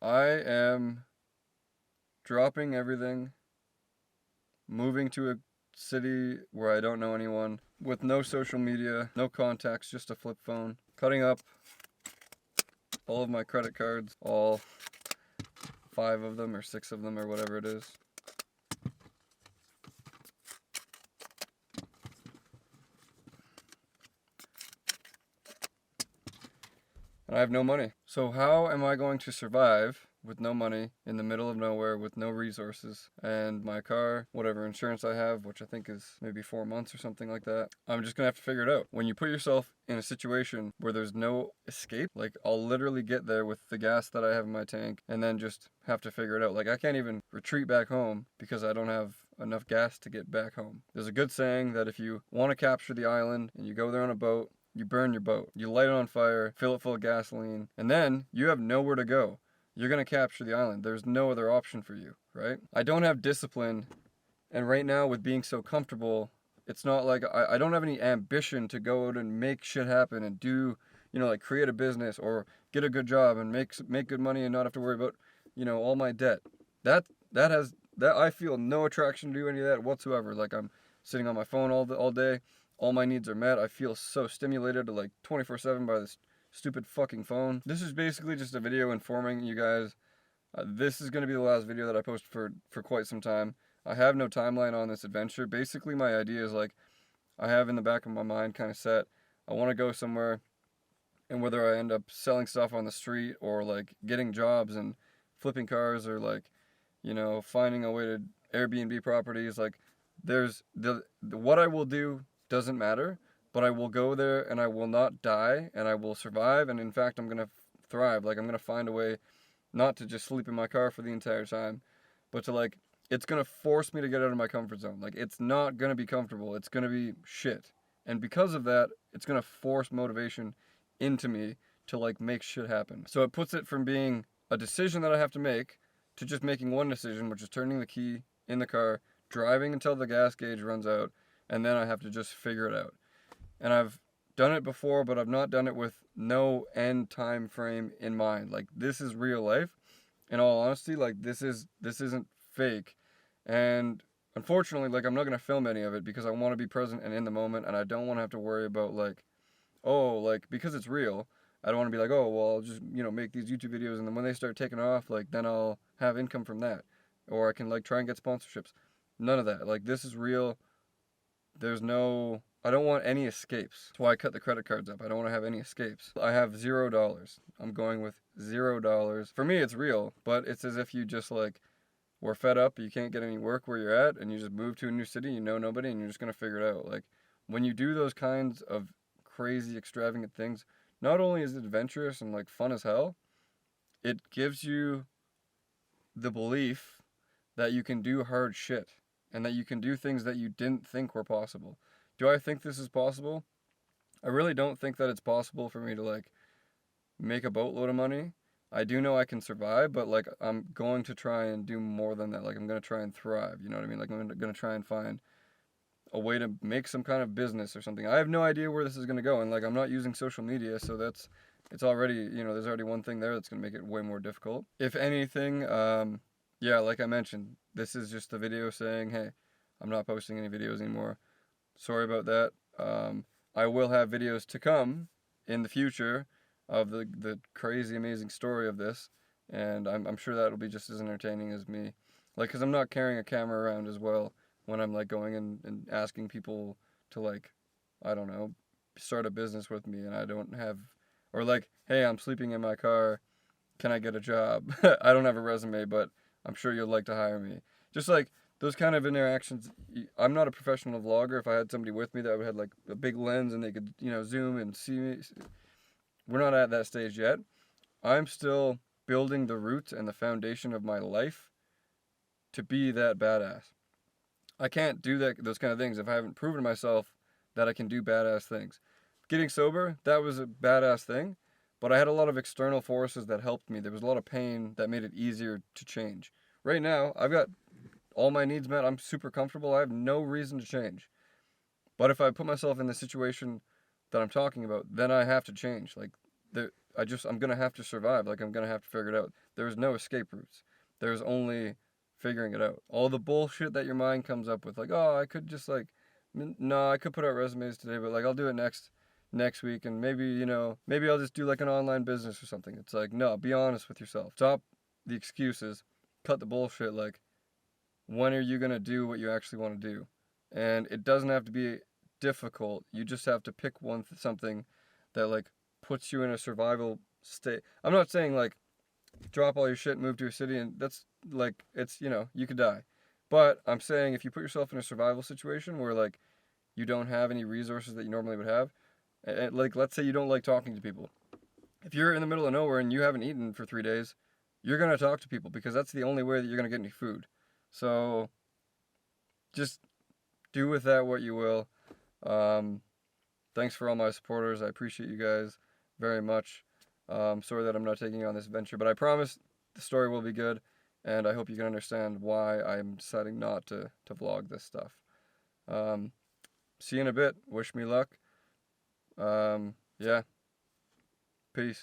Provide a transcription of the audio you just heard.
I am dropping everything, moving to a city where I don't know anyone, with no social media, no contacts, just a flip phone, cutting up all of my credit cards, all 5 of them or 6 of them or whatever it is. And I have no money. So how am I going to survive with no money in the middle of nowhere with no resources and my car, whatever insurance I have, which I think is maybe 4 months or something like that? I'm just gonna have to figure it out. When you put yourself in a situation where there's no escape, like I'll literally get there with the gas that I have in my tank and then just have to figure it out. Like I can't even retreat back home because I don't have enough gas to get back home. There's a good saying that if you want to capture the island and you go there on a boat, you burn your boat. You light it on fire, fill it full of gasoline, and then you have nowhere to go. You're going to capture the island. There's no other option for you, right? I don't have discipline, and right now with being so comfortable, it's not like I don't have any ambition to go out and make shit happen and do, like create a business or get a good job and make good money and not have to worry about, all my debt. That I feel no attraction to do any of that whatsoever. Like I'm sitting on my phone all day. All my needs are met. I feel so stimulated like 24/7 by this stupid fucking phone. This is basically just a video informing you guys. This is going to be the last video that I post for quite some time. I have no timeline on this adventure. Basically, my idea is like I have in the back of my mind kind of set. I want to go somewhere, and whether I end up selling stuff on the street or like getting jobs and flipping cars or like, finding a way to Airbnb properties, like there's what I will do doesn't matter, but I will go there and I will not die and I will survive, and in fact I'm going to thrive. Like I'm going to find a way not to just sleep in my car for the entire time, but to like it's going to force me to get out of my comfort zone. Like it's not going to be comfortable. It's going to be shit. And because of that, it's going to force motivation into me to like make shit happen. So it puts it from being a decision that I have to make to just making one decision, which is turning the key in the car, driving until the gas gauge runs out, and then I have to just figure it out. And I've done it before, but I've not done it with no end time frame in mind. Like this is real life. In all honesty, like this isn't fake. And unfortunately, like I'm not gonna film any of it because I want to be present and in the moment, and I don't want to have to worry about like, oh, like because it's real. I don't want to be like, oh, well, I'll just make these YouTube videos, and then when they start taking off, like then I'll have income from that, or I can like try and get sponsorships. None of that. Like this is real. I don't want any escapes. That's why I cut the credit cards up. I don't want to have any escapes. I have $0. I'm going with $0. For me, it's real, but it's as if you just like were fed up, you can't get any work where you're at, and you just move to a new city, you know nobody, and you're just going to figure it out. Like when you do those kinds of crazy, extravagant things, not only is it adventurous and like fun as hell, it gives you the belief that you can do hard shit and that you can do things that you didn't think were possible. Do I think this is possible? I really don't think that it's possible for me to like make a boatload of money. I do know I can survive, but like I'm going to try and do more than that. Like I'm going to try and thrive, you know what I mean? Like I'm going to try and find a way to make some kind of business or something. I have no idea where this is going to go, and like I'm not using social media, so it's already, there's already one thing there that's going to make it way more difficult. If anything, yeah, like I mentioned, this is just a video saying, hey, I'm not posting any videos anymore. Sorry about that. I will have videos to come in the future of the crazy, amazing story of this, and I'm sure that'll be just as entertaining as me. Like, because I'm not carrying a camera around as well when I'm, like, going and asking people to, like, I don't know, start a business with me, and I don't have, or, like, hey, I'm sleeping in my car, can I get a job? I don't have a resume, but I'm sure you'd like to hire me. Just, like, those kind of interactions. I'm not a professional vlogger. If I had somebody with me that would have like a big lens and they could, zoom and see me. We're not at that stage yet. I'm still building the roots and the foundation of my life to be that badass. I can't do those kind of things if I haven't proven to myself that I can do badass things. Getting sober, that was a badass thing, but I had a lot of external forces that helped me. There was a lot of pain that made it easier to change. Right now, I've got all my needs met. I'm super comfortable. I have no reason to change. But if I put myself in the situation that I'm talking about, then I have to change. Like, I'm gonna have to survive. Like, I'm gonna have to figure it out. There's no escape routes. There's only figuring it out. All the bullshit that your mind comes up with, like, oh, I could just like, no, I could put out resumes today, but like I'll do it next week, and maybe, maybe I'll just do like an online business or something. It's like, no, be honest with yourself. Stop the excuses. Cut the bullshit. Like, when are you gonna do what you actually want to do? And it doesn't have to be difficult. You just have to pick something that like puts you in a survival state. I'm not saying like drop all your shit and move to a city, and that's like, it's, you could die. But I'm saying if you put yourself in a survival situation where like you don't have any resources that you normally would have, and like let's say you don't like talking to people. If you're in the middle of nowhere and you haven't eaten for 3 days, you're going to talk to people because that's the only way that you're going to get any food. So just do with that what you will. Thanks for all my supporters. I appreciate you guys very much. Sorry that I'm not taking on this venture, but I promise the story will be good, and I hope you can understand why I'm deciding not to vlog this stuff. See you in a bit. Wish me luck. Yeah. Peace.